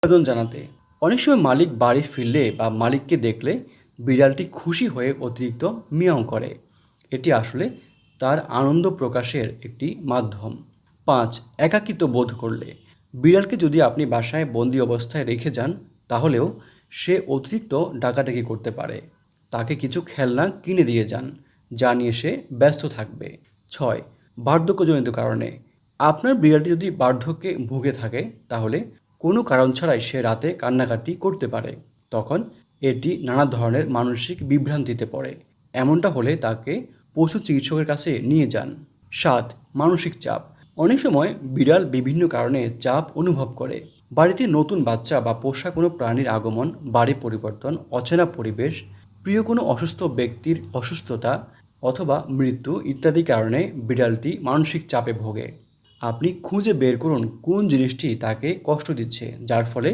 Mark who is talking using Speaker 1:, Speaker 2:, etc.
Speaker 1: আবেদন জানাতে অনেক সময় মালিক বাড়ি ফিরলে বা মালিককে দেখলে বিড়ালটি খুশি হয়ে অতিরিক্ত মিয়াও করে। এটি আসলে তার আনন্দ প্রকাশের একটি মাধ্যম। ৫. একাকিত্ব বোধ করলে বিড়ালকে যদি আপনি বাসায় বন্দি অবস্থায় রেখে যান, তাহলেও সে অতিরিক্ত ডাকাডাকি করতে পারে। তাকে কিছু খেলনা কিনে দিয়ে যান, যা নিয়ে সে ব্যস্ত থাকবে। ৬. বার্ধক্যজনিত কারণে আপনার বিড়ালটি যদি বার্ধক্যে ভুগে থাকে, তাহলে কোনো কারণ ছাড়াই সে রাতে কান্নাকাটি করতে পারে। তখন এটি নানা ধরনের মানসিক বিভ্রান্তিতে পড়ে। এমনটা হলে তাকে পশু চিকিৎসকের কাছে নিয়ে যান। ৭. মানসিক চাপ অনেক সময় বিড়াল বিভিন্ন কারণে চাপ অনুভব করে। বাড়িতে নতুন বাচ্চা বা পোষা কোনো প্রাণীর আগমন, বাড়ি পরিবর্তন, অচেনা পরিবেশ, প্রিয় কোনো অসুস্থ ব্যক্তির অসুস্থতা অথবা মৃত্যু ইত্যাদি কারণে বিড়ালটি মানসিক চাপে ভোগে। আপনি খুঁজে বের করুন কোন জিনিসটি তাকে কষ্ট দিচ্ছে, যার ফলে